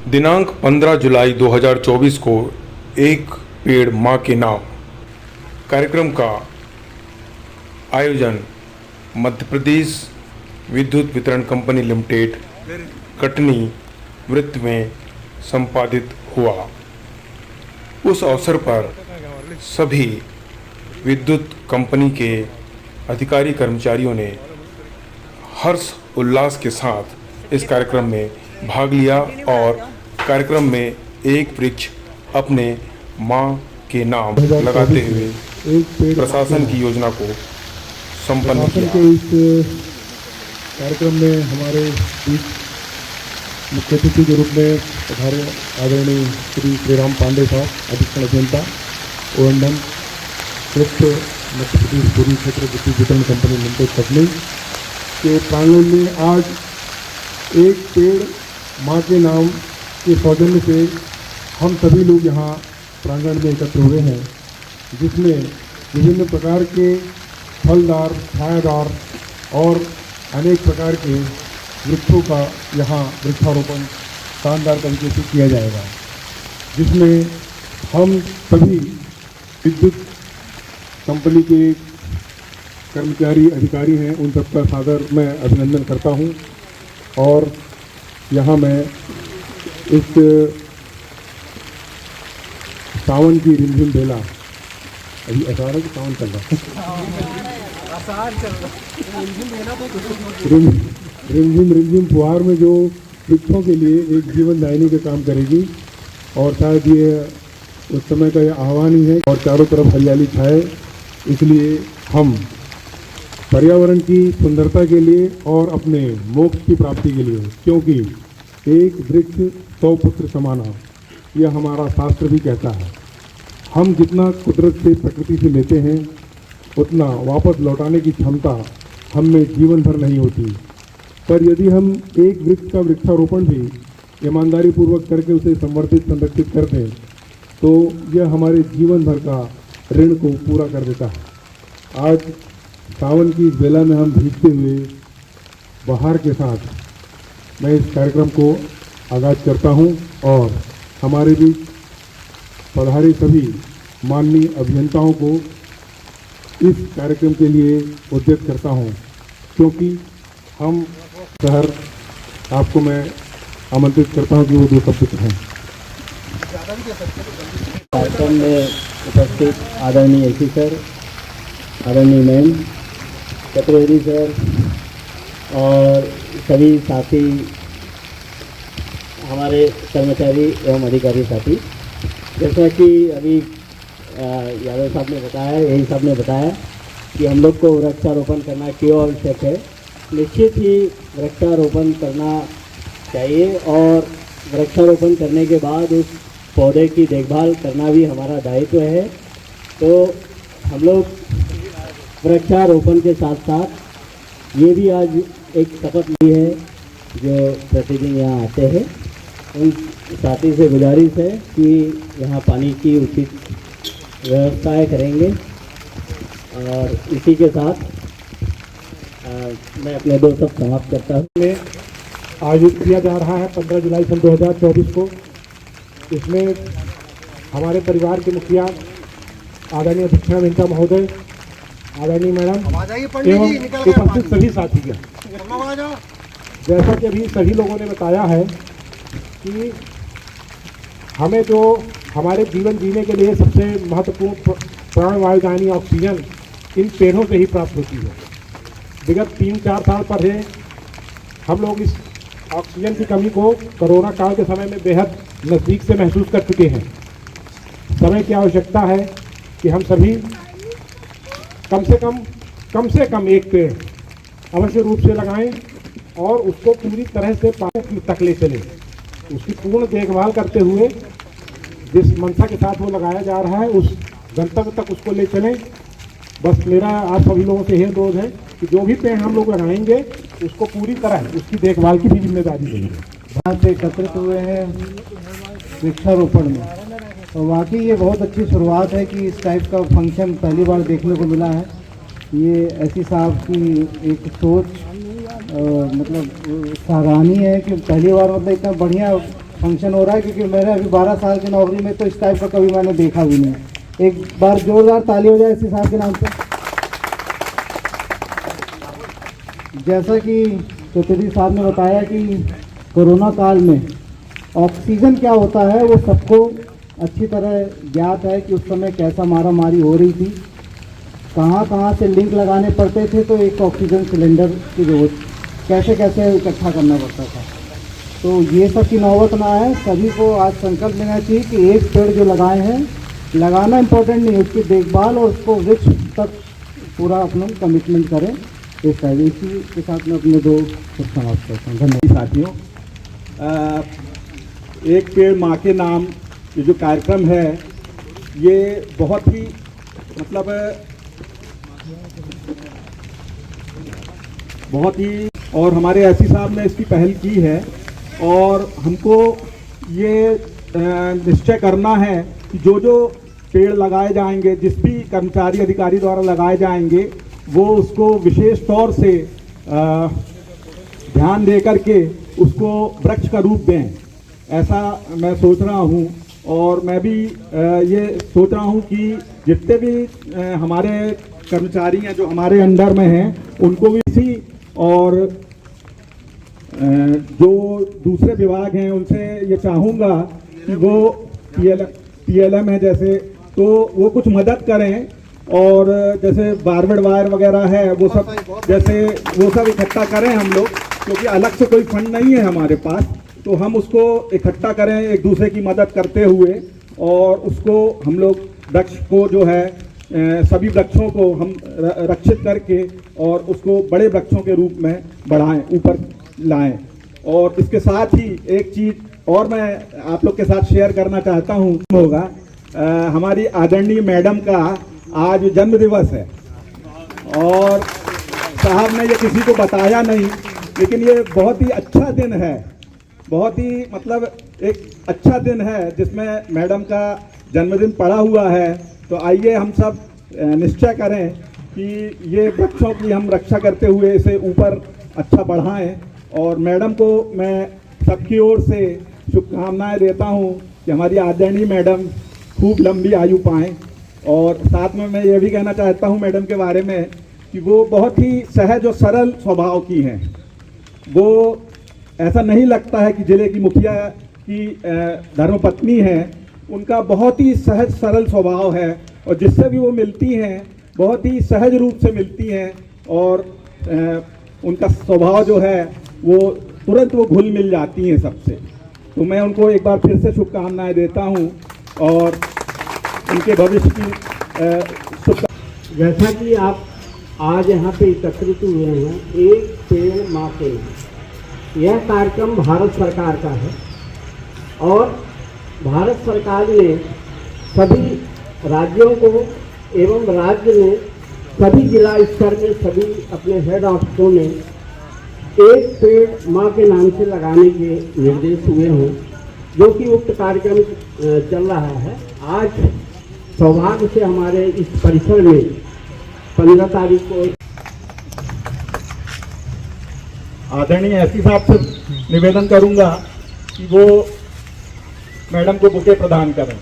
दिनांक 15 जुलाई 2024 को एक पेड़ माँ के नाम कार्यक्रम का आयोजन मध्य प्रदेश विद्युत वितरण कंपनी लिमिटेड कटनी वृत्त में संपादित हुआ। उस अवसर पर सभी विद्युत कंपनी के अधिकारी कर्मचारियों ने हर्ष उल्लास के साथ इस कार्यक्रम में भाग लिया और कार्यक्रम में एक वृक्ष अपने माँ के नाम लगाते हुए प्रशासन की योजना को संपन्न किया। के इस कार्यक्रम में हमारे बीच मुख्य अतिथि के रूप में पधारे आदरणीय श्री श्रीराम पांडे साहब, अधीक्षण अभियंता ओएनएम संयुक्त मध्य प्रदेश पूर्वी क्षेत्र विद्युत वितरण कंपनी लिमिटेड कटनी के प्रांगण में आज एक पेड़ माँ के नाम के सौजन्य से हम सभी लोग यहाँ प्रांगण में एकत्र हुए हैं, जिसमें विभिन्न प्रकार के फलदार, छायादार और अनेक प्रकार के वृक्षों का यहाँ वृक्षारोपण शानदार तरीके से किया जाएगा, जिसमें हम सभी विद्युत कंपनी के कर्मचारी अधिकारी हैं, उन सबका सादर मैं अभिनंदन करता हूं। और यहाँ मैं इस सावन की रिमझिम बेला, अभी असार है कि सावन चल रहा रिमझिम फुहार में जो वृक्षों के लिए एक जीवन दायिनी का काम करेगी, और शायद ये उस समय का यह आह्वान ही है और चारों तरफ हरियाली छाए। इसलिए हम पर्यावरण की सुंदरता के लिए और अपने मोक्ष की प्राप्ति के लिए, क्योंकि एक वृक्ष 100 पुत्र समाना, यह हमारा शास्त्र भी कहता है। हम जितना कुदरत से, प्रकृति से लेते हैं, उतना वापस लौटाने की क्षमता हम में जीवन भर नहीं होती। पर यदि हम एक वृक्ष का वृक्षारोपण भी ईमानदारी पूर्वक करके उसे संवर्धित, संरक्षित कर दें, तो यह हमारे जीवन भर का ऋण को पूरा कर देता है। आज सावन की इस बेला में हम भीगते हुए बहार के साथ मैं इस कार्यक्रम को आगाज करता हूं और हमारे बीच पधारे सभी माननीय अभियंताओं को इस कार्यक्रम के लिए उद्यत करता हूं, क्योंकि हम शहर आपको मैं आमंत्रित करता हूं कि वो 2 शब्द कहें। कार्यक्रम में उपस्थित आदरणीय एसी सर, आदरणीय मैम, चतुर्वेदी सर और सभी साथी, हमारे कर्मचारी एवं अधिकारी साथी, जैसा कि अभी यादव साहब ने बताया, यही साहब ने बताया कि हम लोग को वृक्षारोपण करना क्यों आवश्यक है। निश्चित ही वृक्षारोपण करना चाहिए और वृक्षारोपण करने के बाद उस पौधे की देखभाल करना भी हमारा दायित्व है। तो हम लोग वृक्षारोपण के साथ साथ ये भी आज एक शपथ ली है, जो प्रतिदिन यहाँ आते हैं उन साथी से गुजारिश है कि यहाँ पानी की उचित व्यवस्थाएं करेंगे। और इसी के साथ मैं अपने 2 शब्द समाप्त करता हूँ। आयोजित किया जा रहा है 15 जुलाई सन 2024 को। इसमें हमारे परिवार के मुखिया आदरणीय अधीक्षण अभियंता महोदय, आदरणीय मैडम एवं उपस्थित सभी साथी, जैसा कि अभी सभी लोगों ने बताया है कि हमें जो हमारे जीवन जीने के लिए सबसे महत्वपूर्ण प्राणवायु यानी ऑक्सीजन इन पेड़ों से ही प्राप्त होती है। विगत 3-4 साल पहले हम लोग इस ऑक्सीजन की कमी को कोरोना काल के समय में बेहद नज़दीक से महसूस कर चुके हैं। समय की आवश्यकता है कि हम सभी कम से कम एक पेड़ अवश्य रूप से लगाएं और उसको पूरी तरह से पानी तक ले चलें। उसकी पूर्ण देखभाल करते हुए जिस मंशा के साथ वो लगाया जा रहा है उस गंतव्य तक उसको ले चलें। बस मेरा आप सभी लोगों से यह अनुरोध है कि जो भी पेड़ हम लोग लगाएंगे उसको पूरी तरह उसकी देखभाल की भी जिम्मेदारी लेंगे। यहाँ से एकत्रित हुए हैं वृक्षारोपण में, और वाकई ये बहुत अच्छी शुरुआत है कि इस टाइप का फंक्शन पहली बार देखने को मिला है। ये ऐसी साहब की एक सोच मतलब सराहनीय है कि पहली बार मतलब इतना बढ़िया फंक्शन हो रहा है, क्योंकि मैंने अभी 12 साल की नौकरी में तो इस टाइप का कभी मैंने देखा भी नहीं है। एक बार जोरदार ताली हो जाए एसपी साहब के नाम पे। जैसा कि चौधरी साहब ने बताया कि कोरोना काल में ऑक्सीजन क्या होता है वो सबको अच्छी तरह ज्ञात है कि उस समय कैसा मारामारी हो रही थी, कहाँ कहाँ से लिंक लगाने पड़ते थे, तो एक ऑक्सीजन सिलेंडर की जरूरत कैसे कैसे इकट्ठा करना पड़ता था। तो ये सब की नौबत ना है, सभी को आज संकल्प लेना चाहिए कि एक पेड़ जो लगाए हैं, लगाना इम्पोर्टेंट नहीं, उसकी देखभाल और उसको वृक्ष तक पूरा अपना कमिटमेंट करें। इस टाइप इसी के साथ में अपने दो समाप्त करता हूँ। धन्यवाद साथियों, एक पेड़ माँ के नाम ये जो कार्यक्रम है ये बहुत ही मतलब बहुत ही, और हमारे एसपी साहब ने इसकी पहल की है और हमको ये निश्चय करना है कि जो जो पेड़ लगाए जाएंगे, जिस भी कर्मचारी अधिकारी द्वारा लगाए जाएंगे, वो उसको विशेष तौर से ध्यान दे करके उसको वृक्ष का रूप दें, ऐसा मैं सोच रहा हूँ। और मैं भी ये सोच रहा हूँ कि जितने भी हमारे कर्मचारी हैं जो हमारे अंडर में हैं, उनको भी इसी, और जो दूसरे विभाग हैं उनसे ये चाहूँगा कि वो PLM है जैसे, तो वो कुछ मदद करें, और जैसे बारबेड वायर वगैरह है वो सब, जैसे वो सब इकट्ठा करें हम लोग, क्योंकि अलग से कोई फंड नहीं है हमारे पास, तो हम उसको इकट्ठा करें एक दूसरे की मदद करते हुए, और उसको हम लोग वृक्ष को जो है सभी वृक्षों को हम रक्षित करके और उसको बड़े वृक्षों के रूप में बढ़ाएं, ऊपर लाएं। और इसके साथ ही एक चीज़ और मैं आप लोग के साथ शेयर करना चाहता हूँ, होगा हमारी आदरणीय मैडम का आज जन्म दिवस है, और साहब ने ये किसी को बताया नहीं, लेकिन ये बहुत ही अच्छा दिन है, बहुत ही मतलब एक अच्छा दिन है जिसमें मैडम का जन्मदिन पड़ा हुआ है। तो आइए हम सब निश्चय करें कि ये वृक्षों की हम रक्षा करते हुए इसे ऊपर अच्छा बढ़ाएं, और मैडम को मैं सबकी ओर से शुभकामनाएं देता हूं कि हमारी आदरणीय मैडम खूब लंबी आयु पाएं। और साथ में मैं ये भी कहना चाहता हूं मैडम के बारे में कि वो बहुत ही सहज और सरल स्वभाव की हैं। वो ऐसा नहीं लगता है कि जिले की मुखिया की धर्मपत्नी हैं, उनका बहुत ही सहज सरल स्वभाव है, और जिससे भी वो मिलती हैं बहुत ही सहज रूप से मिलती हैं, और उनका स्वभाव जो है वो तुरंत वो घुल मिल जाती हैं सबसे। तो मैं उनको एक बार फिर से शुभकामनाएं देता हूं, और उनके भविष्य की शुभकामनाएं। जैसा कि आप आज यहाँ पे एकत्रित हुए हैं, एक पेड़ माँ के नाम, यह कार्यक्रम भारत सरकार का है, और भारत सरकार ने सभी राज्यों को एवं राज्य में सभी जिला स्तर में सभी अपने हेड ऑफिसों में एक पेड़ माँ के नाम से लगाने के निर्देश हुए हैं, जो कि उक्त कार्यक्रम चल रहा है। आज सौभाग्य से हमारे इस परिसर में 15 तारीख को आदरणीय एसपी साहब से निवेदन करूंगा कि वो मैडम को बुके प्रदान करें।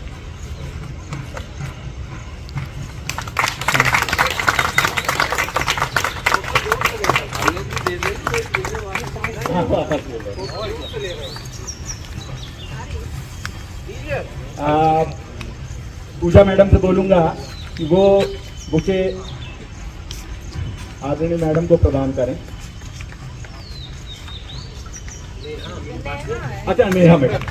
पूजा मैडम से बोलूंगा कि वो बुके आदरणीय मैडम को प्रदान करें। अच्छा, नेहा मैडम।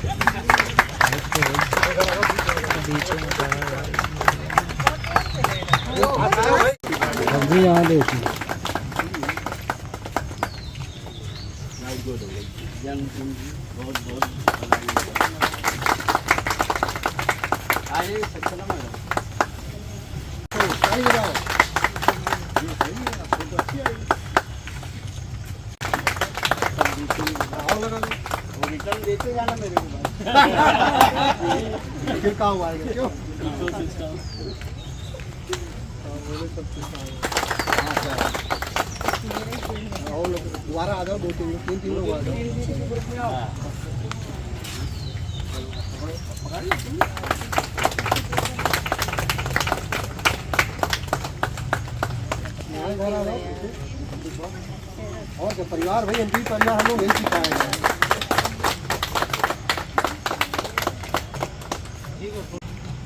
देते जाना मेरे को फिर कहाँ हुआ है क्यों दोबारा आ जाओ, 2-3 लोग आ जाओ। और क्या परिवार भाई एमपी परिवार हम लोग यही सिखाए गए।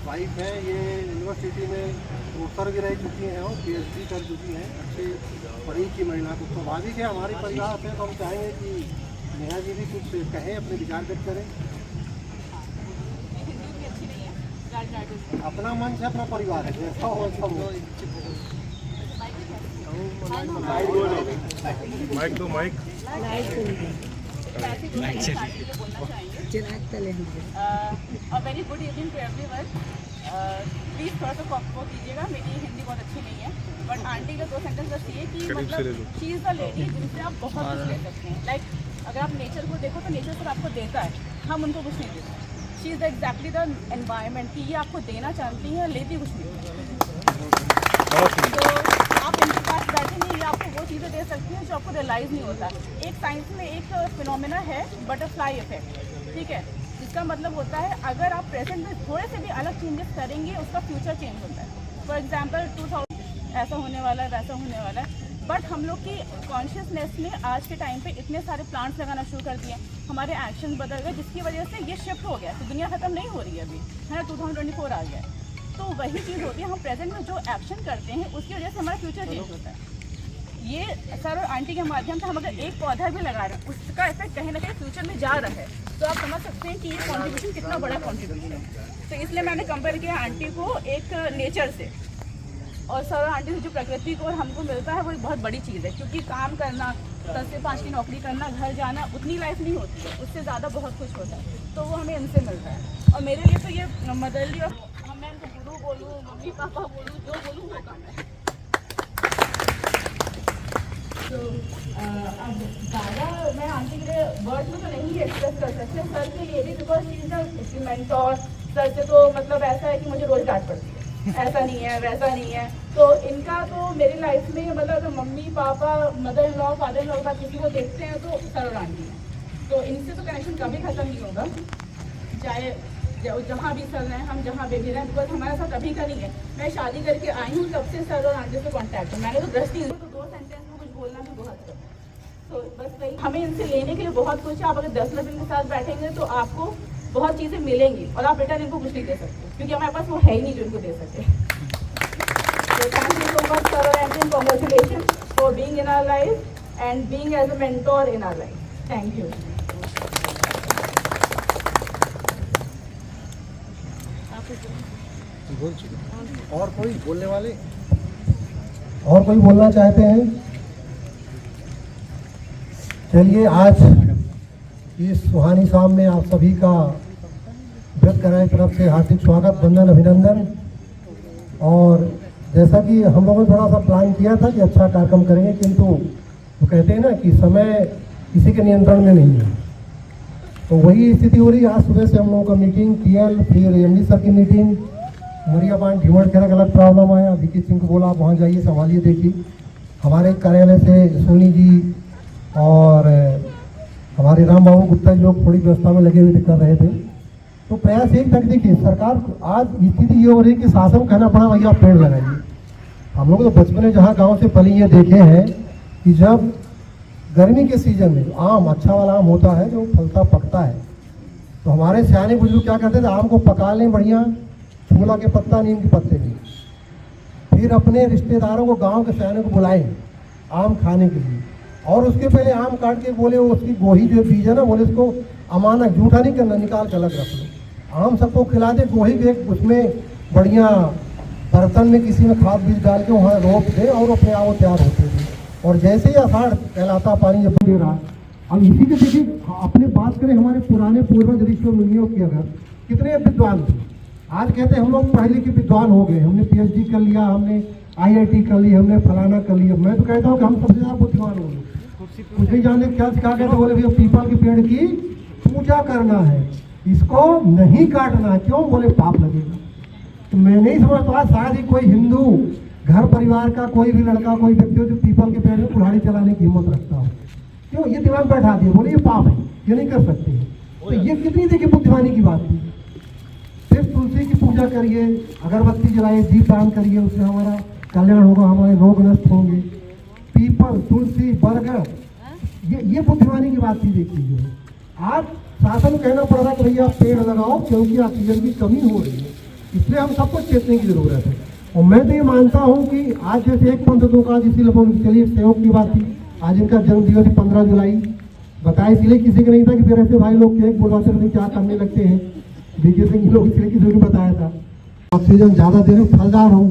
वाइफ है ये यूनिवर्सिटी में प्रोफेसर भी रह चुकी हैं और पीएचडी कर चुकी हैं, अच्छी पढ़ी की महिला को स्वाभाविक है हमारे परिवार से। तो हम चाहेंगे कि नेहा जी भी कुछ कहें, अपने विचार व्यक्त करें। अपना मंच है, अपना परिवार है, जैसा हो वैसा हो। माइक दो, mike. Very good evening to everyone. Please थोड़ा सा कॉपी कीजिएगा, मेरी हिंदी बहुत अच्छी नहीं है, बट आंटी का 2 सेंटेंस बस ये कि मतलब शी इज़ द लेडी जिनसे आप बहुत कुछ ले सकते हैं। लाइक अगर आप नेचर को देखो तो नेचर सिर्फ आपको देता है, हम उनको कुछ नहीं देते। She is exactly the environment कि ये आपको देना चाहती हैं, लेती कुछ नहीं। तो आप इनके पास बैठेंगे, ये आपको वो चीज़ें दे सकती हैं जो आपको रियलाइज़ नहीं होता। एक साइंस में एक फिनोमेना है बटरफ्लाई इफेक्ट, ठीक है, जिसका मतलब होता है अगर आप प्रेजेंट में थोड़े से भी अलग चेंजेस करेंगे उसका फ्यूचर चेंज होता है। फॉर एग्जांपल 2000 ऐसा होने वाला है, वैसा होने वाला है, बट हम लोग की कॉन्शियसनेस में आज के टाइम पे इतने सारे प्लांट्स लगाना शुरू कर दिए, हमारे एक्शन बदल गए, जिसकी वजह से ये शिफ्ट हो गया। तो दुनिया ख़त्म नहीं हो रही है अभी, है ना, 2024 आ गया है। तो वही चीज़ होती है, हम प्रेजेंट में जो एक्शन करते हैं उसकी वजह से हमारा फ्यूचर चेंज होता है। ये सर और आंटी के माध्यम से हम अगर एक पौधा भी लगा रहे हैं उसका इफेक्ट कहीं ना कहीं फ्यूचर में जा रहा है, तो आप समझ सकते हैं कि ये कॉन्ट्रीब्यूशन कितना बड़ा कॉन्ट्रीब्यूशन है। तो इसलिए मैंने कंपेयर किया आंटी को एक नेचर से, और सर और आंटी से जो प्रकृति को और हमको मिलता है वो एक बहुत बड़ी चीज़ है। क्योंकि काम करना, 10 से 5 की नौकरी करना, घर जाना, उतनी लाइफ नहीं होती है, उससे ज़्यादा बहुत कुछ होता है, तो वो हमें इनसे मिलता है। और मेरे लिए तो ये मदरली और मैं इनको गुरु बोलूँ, मम्मी पापा बोलूँ, जो बोलूँ वो काम है। तो अब ज़्यादा मैं आंटी के लिए वर्ड में तो नहीं एक्सप्रेस कर सकते, सर के लिए भी, because she is a mentor. Sir से तो मतलब ऐसा है कि मुझे रोज़ डांट पड़ती है, ऐसा नहीं है, वैसा नहीं है। तो इनका तो मेरी लाइफ में मतलब अगर mummy papa, mother in law, father in law का किसी को देखते हैं तो सर और आंटी है। तो इनसे तो कनेक्शन कभी ख़त्म नहीं होगा, चाहे जहाँ भी सर रहें, हम जहाँ भी रहें, बिकॉज हमारे साथ अभी का नहीं है। मैं शादी करके आई हूँ तब से सर और आंटी से कॉन्टैक्ट है। मैंने तो दृष्टि, तो 2 सेंटेंस में कुछ बोलना भी बहुत है। तो बस वही, हमें इनसे लेने के लिए बहुत कुछ है। आप अगर 10 मिनट इनके साथ बैठेंगे तो आपको बहुत चीज़ें मिलेंगी, और आप रिटर्न इनको कुछ नहीं दे सकते, क्योंकि हमारे पास वो है ही नहीं जो इनको दे सकते। तो thank you so much sir और aunty, congratulation for being in our life and being as a mentor in our life. Thank you. और कोई बोलने वाले, और कोई बोलना चाहते हैं? चलिए, आज इस सुहानी शाम में आप सभी का व्यक्त कराए तरफ से हार्दिक स्वागत, वंदन, अभिनंदन। और जैसा कि हम लोगों ने थोड़ा सा प्लान किया था कि अच्छा कार्यक्रम करेंगे, किंतु वो कहते हैं ना कि समय किसी के नियंत्रण में नहीं है, तो वही स्थिति हो रही है। आज सुबह से हम लोगों का मीटिंग, टीएल, फिर एमडी सर की मीटिंग, उमरिया बांध ढीमड़ खेरा का अलग प्रॉब्लम आया। विकी सिंह को बोला आप वहाँ जाइए, संभालिए, देखिए। हमारे कार्यालय से सोनी जी और हमारे राम बाबू गुप्ता जी लोग थोड़ी व्यवस्था में लगे हुए कर रहे थे। तो प्रयास एक तक, देखिए सरकार आज स्थिति ये हो रही है कि शासन कहना पड़ा भैया आप पेड़ लगाइए। हम लोग तो बचपन में जहाँ गाँव से पली ये देखे हैं कि जब गर्मी के सीजन में आम, अच्छा वाला आम होता है जो फलता पकता है, तो हमारे सियाने बुजुर्ग क्या करते थे, आम को पका लें बढ़िया, छोला के पत्ता, नीम के पत्ते भी, फिर अपने रिश्तेदारों को, गांव के सियाने को बुलाएं आम खाने के लिए, और उसके पहले आम काट के बोले वो उसकी गोही जो बीज है ना, बोले उसको अमानक, जूठा नहीं करना, निकाल के अलग रख लो। आम सबको खिला दे, गोही के उसमें बढ़िया बर्तन में किसी में खाद बीज डाल के वहाँ रोप दे, और अपने आप वो तैयार होते थे। और जैसे ही आषाढ़ कहलाता पानी जब दे रहा, अब इसी के देखिए अपने बात करें, हमारे पुराने पूर्वज ऋषि मुनियों के अगर कितने विद्वान थे, आज कहते हैं हम लोग पहले के विद्वान हो गए, हमने पीएचडी कर लिया, हमने आईआईटी कर ली, हमने फलाना कर लिया। मैं तो कहता हूँ कि हम सबसे ज़्यादा बुद्धिमान हो गए। कुछ नहीं जाने क्या कहते, बोले भैया पीपल के पेड़ की पूजा करना है, इसको नहीं काटना, क्यों? बोले पाप लगेगा। तो मैं नहीं समझता, शायद ही कोई हिंदू घर परिवार का कोई भी लड़का, कोई व्यक्ति हो जो पीपल के पेड़ में कुल्हाड़ी चलाने की हिम्मत रखता हो, क्यों? ये दिमाग बैठा दिया, बोले ये पाप है, ये नहीं कर सकते। तो ये कितनी देखिए बुद्धिमानी की बात थी। सिर्फ तुलसी की पूजा करिए, अगरबत्ती जलाइए, दीप दान करिए, उससे हमारा कल्याण होगा, हमारे रोग नष्ट होंगे। पीपल, तुलसी, बरगद, ये बुद्धिमानी की बात थी। देखिए आज शासन कहना पड़ रहा है कि भैया आप पेड़ लगाओ क्योंकि ऑक्सीजन की कमी हो रही है, इसलिए हम सबको चेतने की जरूरत है। और मैं तो ये मानता हूँ कि आज जैसे एक पंडितों का जिसकी लगभग चलिए सहयोग की बात थी, आज इनका जन्म दिवस 15 जुलाई बताया, इसलिए किसी को नहीं था कि फिर ऐसे भाई लोग केक बुलवाते रहते क्या करने लगते हैं, बीके सिंह लोग इसलिए किसी को बताया था। ऑक्सीजन ज़्यादा दे रहे, फलदार हो,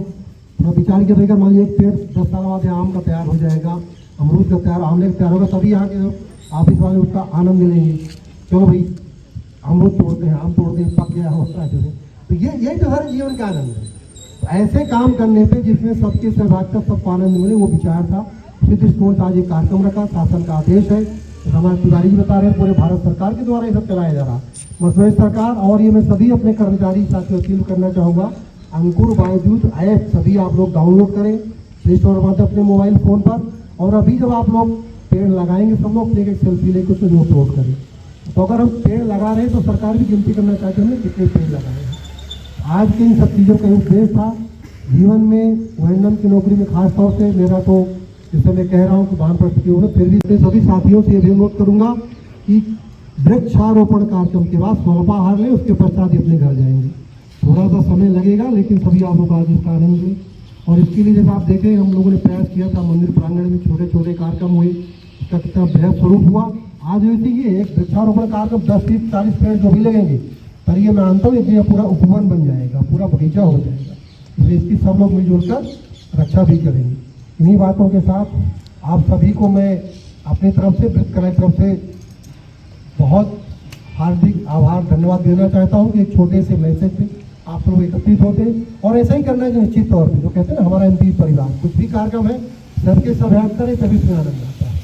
थोड़ा विचार के देखकर मान लीजिए एक पेड़ 10 साल बाद आम का तैयार हो जाएगा, अमरूद का तैयार, आमले का तैयार होगा, तभी यहाँ के ऑफिस वाले उसका आनंद मिलेंगे। चलो भाई अमरूद तोड़ते हैं, आम तोड़ते हैं, पक गया होता है जो, तो यही तो हर जीवन का आनंद है। तो ऐसे काम करने पे जिसमें सबके सहभागिता, सबको आनंद मिले, वो विचार था। इसी दृष्टिकोण से आज एक कार्यक्रम रखा, शासन का आदेश है, तो हमारे तिवारी जी बता रहे हैं पूरे भारत सरकार के द्वारा ये सब चलाया जा रहा है, मध्य प्रदेश सरकार। और ये मैं सभी अपने कर्मचारी साथियों अपील करना चाहूँगा, अंकुर बायजूद ऐप सभी आप लोग डाउनलोड करें प्ले स्टोर पर अपने मोबाइल फ़ोन पर, और अभी जब आप लोग पेड़ लगाएंगे सब लोग लेकर सेल्फी लेकर उसको जो अपलोड करें। तो अगर हम पेड़ लगा रहे हैं तो सरकार भी गिनती करना चाहते हैं कितने पेड़ लगाए हैं। आज के इन सब चीज़ों का उद्देश्य था जीवन में वैंडम की नौकरी में खास तौर से मेरा तो जैसे मैं कह रहा हूँ कि वानप्रस्थ की उम्र, फिर भी सभी साथियों से ये भी अनुरोध करूँगा कि वृक्षारोपण कार्यक्रम के बाद स्वल्पाहार लें, उसके पश्चात ही अपने घर जाएंगे। थोड़ा सा समय लगेगा लेकिन सभी आप लोग आज इसका आनंद लें। और इसके लिए जैसे आप देखें हम लोगों ने प्रयास किया था, मंदिर प्रांगण में छोटे छोटे कार्यक्रम हुए, इसका कितना बृहद स्वरूप हुआ। आज वैसे ये एक वृक्षारोपण कार्यक्रम 10, 30, 40 पेड़ जो भी लगेंगे, पर ये मैं मानता हूँ ये पूरा उपवन बन जाएगा, पूरा बगीचा हो जाएगा। इसलिए इसकी सब लोग मिलजुल कर रक्षा भी करेंगे। इन्हीं बातों के साथ आप सभी को मैं अपनी तरफ से, वृत्त कला की तरफ से बहुत हार्दिक आभार, धन्यवाद देना चाहता हूँ कि एक छोटे से मैसेज पे आप लोग एकत्रित होते हैं। और ऐसा ही करना है निश्चित तौर पे, जो कहते हैं ना हमारा MP परिवार, कुछ भी कार्यक्रम है सबके सब याद करें तभी उसमें आनंद आता है।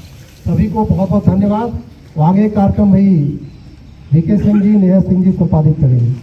सभी को बहुत बहुत धन्यवाद। आगे कार्यक्रम भाई VK सिंह जी, नेहा सिंह जी संपादित करेंगे।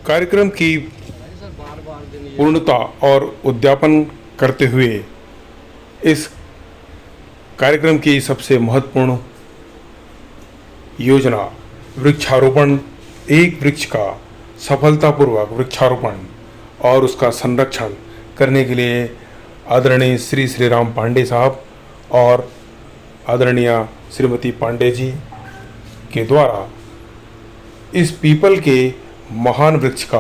कार्यक्रम की पूर्णता और उद्यापन करते हुए इस कार्यक्रम की सबसे महत्वपूर्ण योजना वृक्षारोपण, एक वृक्ष का सफलतापूर्वक वृक्षारोपण और उसका संरक्षण करने के लिए आदरणीय श्री राम पांडे साहब और आदरणीय श्रीमती पांडे जी के द्वारा इस पीपल के महान वृक्ष का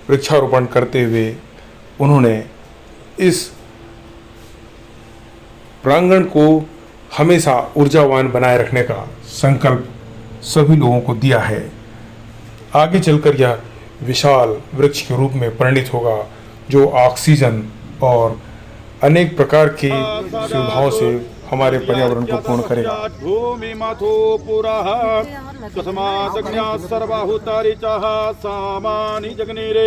वृक्षारोपण करते हुए उन्होंने इस प्रांगण को हमेशा ऊर्जावान बनाए रखने का संकल्प सभी लोगों को दिया है। आगे चलकर यह विशाल वृक्ष के रूप में परिणित होगा जो ऑक्सीजन और अनेक प्रकार की सुविधाओं से हमारे पर्यावरण को पूर्ण करेगा। भूमि माथो पुरः तस्मादग्न्या सर्वाहुतारिचः सामानि जगनीरे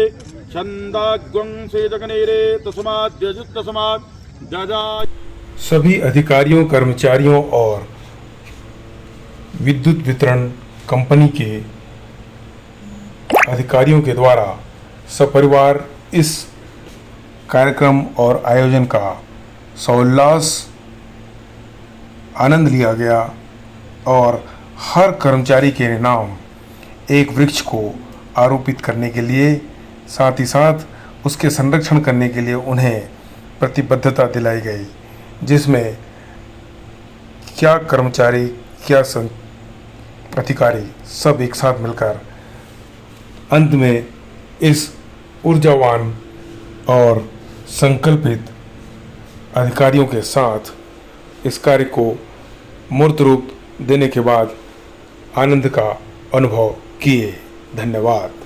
छन्दाग्वंसे जगनीरे तस्माद्यजुत्तस्मात् जजा। सभी अधिकारियों, कर्मचारियों और विद्युत वितरण कंपनी के अधिकारियों के द्वारा सपरिवार इस कार्यक्रम और आयोजन का सौल्लास आनंद लिया गया और हर कर्मचारी के नाम एक वृक्ष को आरोपित करने के लिए, साथ ही साथ उसके संरक्षण करने के लिए उन्हें प्रतिबद्धता दिलाई गई, जिसमें क्या कर्मचारी क्या अधिकारी सब एक साथ मिलकर अंत में इस ऊर्जावान और संकल्पित अधिकारियों के साथ इस कार्य को मूर्त रूप देने के बाद आनंद का अनुभव किए। धन्यवाद।